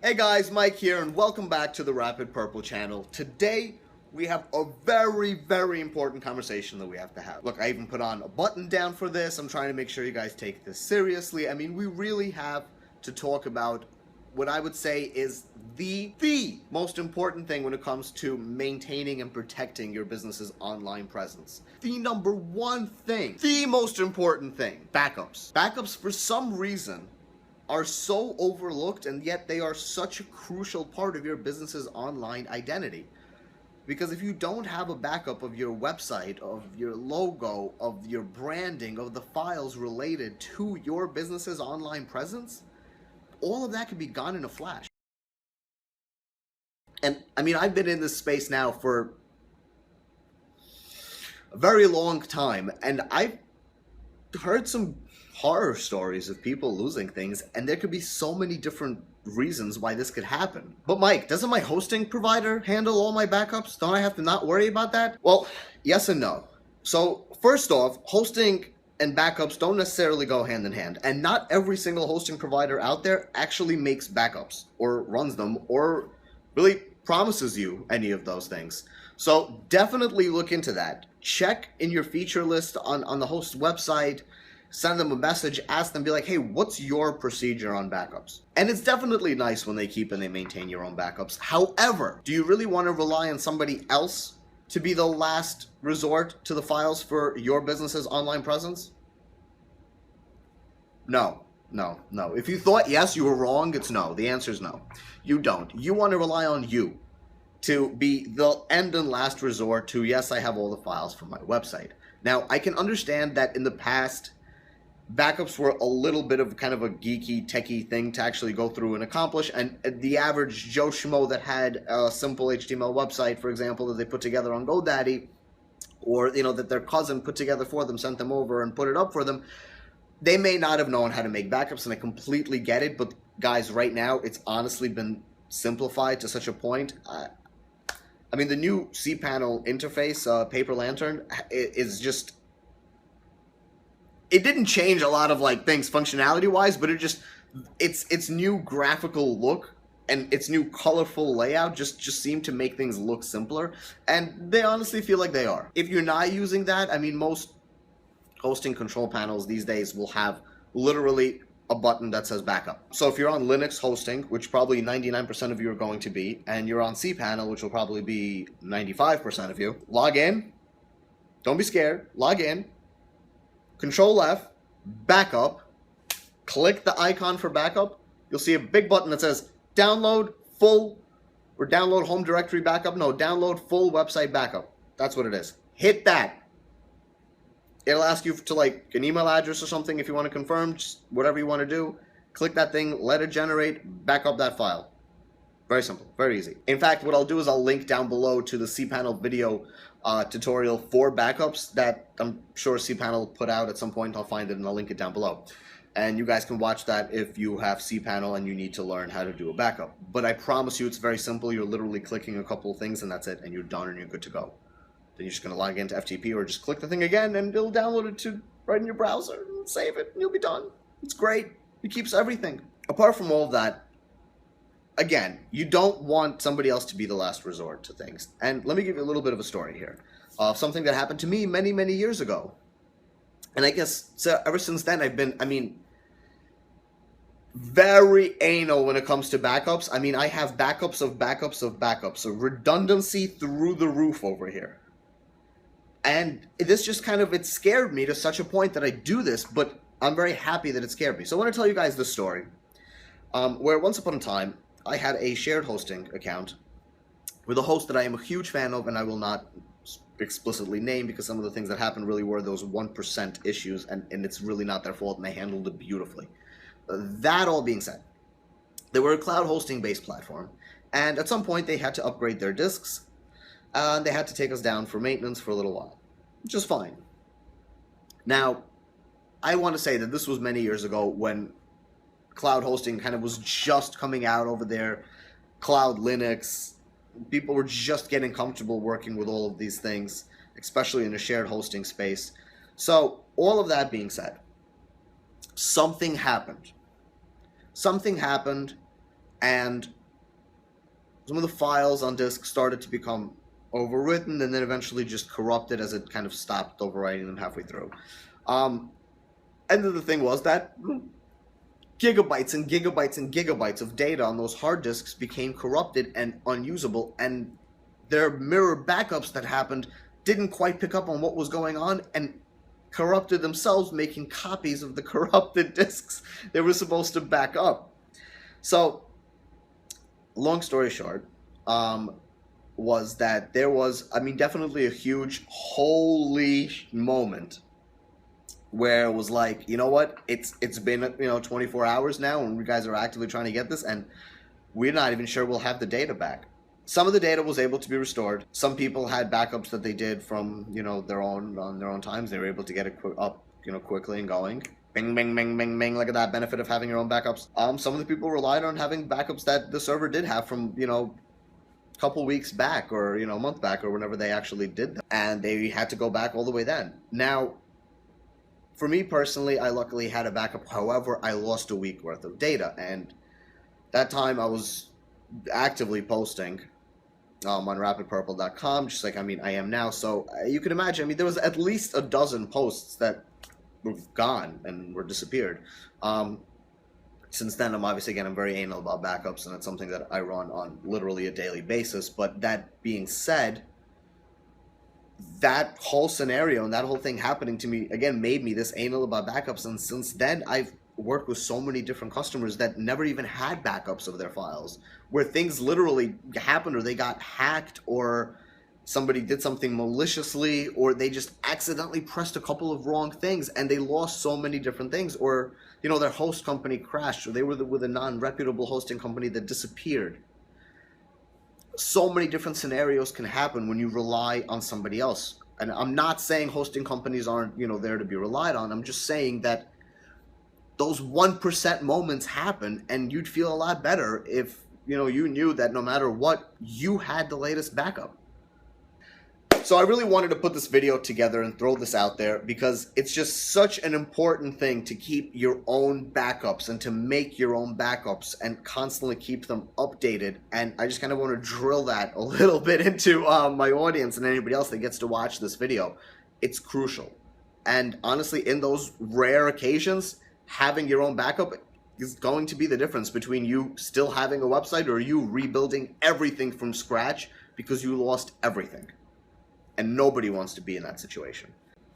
Hey guys, Mike here, and welcome back to the Rapid Purple channel. Today, we have a very important conversation that we have to have. Look, I even put on a button down for this. I'm trying to make sure you guys take this seriously. I mean, we really have to talk about what I would say is the most important thing when it comes to maintaining and protecting your business's online presence. The number one thing, the most important thing, backups. Backups, for some reason, are so overlooked, and yet they are such a crucial part of your business's online identity. Because if you don't have a backup of your website, of your logo, of your branding, of the files related to your business's online presence, all of that could be gone in a flash. And I mean, I've been in this space now for a very long time, and I've heard some horror stories of people losing things, and there could be so many different reasons why this could happen. But Mike, doesn't my hosting provider handle all my backups? Don't I have to not worry about that? Well, yes and no. So first off, hosting and backups don't necessarily go hand in hand, and not every single hosting provider out there actually makes backups or runs them or really promises you any of those things. So definitely look into that. Check in your feature list on the host website, send them a message, ask them, be like, hey, what's your procedure on backups? And it's definitely nice when they keep and they maintain your own backups. However, do you really want to rely on somebody else to be the last resort to the files for your business's online presence? No. If you thought yes, you were wrong, it's no. The answer is no. You don't. You want to rely on you to be the end and last resort to, yes, I have all the files from my website. Now, I can understand that in the past, backups were a little bit of kind of a geeky, techie thing to actually go through and accomplish, and the average Joe Schmo that had a simple HTML website, for example, that they put together on GoDaddy, or that their cousin put together for them, sent them over and put it up for them, they may not have known how to make backups, and I completely get it. But guys, right now, it's honestly been simplified to such a point. I mean, the new cPanel interface, Paper Lantern, is just... It didn't change a lot of things functionality-wise, but its new graphical look and its new colorful layout just seem to make things look simpler, and they honestly feel like they are. If you're not using that, I mean, most hosting control panels these days will have literally a button that says backup. So if you're on Linux hosting, which probably 99% of you are going to be, and you're on cPanel, which will probably be 95% of you, log in. Don't be scared. Log in. Control F, backup, click the icon for backup. You'll see a big button that says download full, or download home directory backup. No, download full website backup. That's what it is. Hit that. It'll ask you to an email address or something if you want to confirm, just whatever you want to do. Click that thing, let it generate, back up that file. Very simple, very easy. In fact, what I'll do is I'll link down below to the cPanel video tutorial for backups that I'm sure cPanel put out at some point. I'll find it and I'll link it down below. And you guys can watch that if you have cPanel and you need to learn how to do a backup. But I promise you it's very simple. You're literally clicking a couple of things and that's it, and you're done and you're good to go. Then you're just going to log into FTP or just click the thing again and it'll download it to right in your browser and save it and you'll be done. It's great. It keeps everything. Apart from all of that, again, you don't want somebody else to be the last resort to things. And let me give you a little bit of a story here of something that happened to me many years ago. And I guess so ever since then I've been, very anal when it comes to backups. I mean, I have backups of backups of backups. So redundancy through the roof over here. And this just it scared me to such a point that I do this, but I'm very happy that it scared me. So I want to tell you guys this story where once upon a time, I had a shared hosting account with a host that I am a huge fan of, and I will not explicitly name because some of the things that happened really were those 1% issues, and it's really not their fault, and they handled it beautifully. That all being said, they were a cloud hosting based platform, and at some point they had to upgrade their disks, and they had to take us down for maintenance for a little while, which is fine. Now, I want to say that this was many years ago when cloud hosting was just coming out over there. Cloud Linux, people were just getting comfortable working with all of these things, especially in a shared hosting space. So all of that being said, something happened. and some of the files on disk started to become overwritten and then eventually just corrupted as it kind of stopped overwriting them halfway through. And the thing was that gigabytes and gigabytes and gigabytes of data on those hard disks became corrupted and unusable, and their mirror backups that happened didn't quite pick up on what was going on and corrupted themselves, making copies of the corrupted disks they were supposed to back up. So, long story short, was that there was, I mean, definitely a huge holy moment where it was like, you know what, it's been 24 hours now and you guys are actively trying to get this and we're not even sure we'll have the data back. Some of the data was able to be restored. Some people had backups that they did from their own times. They were able to get it up quickly and going. Bing, bing, bing, bing, bing. Look at that benefit of having your own backups. Some of the people relied on having backups that the server did have from a couple weeks back or a month back or whenever they actually did them, and they had to go back all the way then. Now, for me personally, I luckily had a backup. However, I lost a week worth of data, and that time I was actively posting on rapidpurple.com, just like I am now. So you can imagine, there was at least a dozen posts that were gone and were disappeared. Since then, I'm very anal about backups, and it's something that I run on literally a daily basis. But that being said, that whole scenario and that whole thing happening to me again made me this anal about backups, and since then I've worked with so many different customers that never even had backups of their files, where things literally happened or they got hacked or somebody did something maliciously or they just accidentally pressed a couple of wrong things and they lost so many different things, or their host company crashed, or they were with a non-reputable hosting company that disappeared. So many different scenarios can happen when you rely on somebody else. And I'm not saying hosting companies aren't, there to be relied on. I'm just saying that those 1% moments happen, and you'd feel a lot better if, you knew that no matter what, you had the latest backup. So I really wanted to put this video together and throw this out there because it's just such an important thing to keep your own backups and to make your own backups and constantly keep them updated. And I just kind of want to drill that a little bit into my audience and anybody else that gets to watch this video. It's crucial. And honestly, in those rare occasions, having your own backup is going to be the difference between you still having a website or you rebuilding everything from scratch because you lost everything. And nobody wants to be in that situation.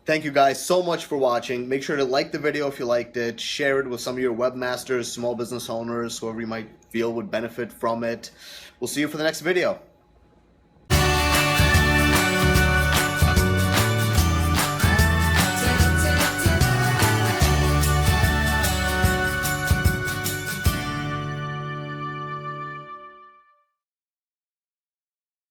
Thank you guys so much for watching. Make sure to like the video if you liked it. Share it with some of your webmasters, small business owners, whoever you might feel would benefit from it. We'll see you for the next video.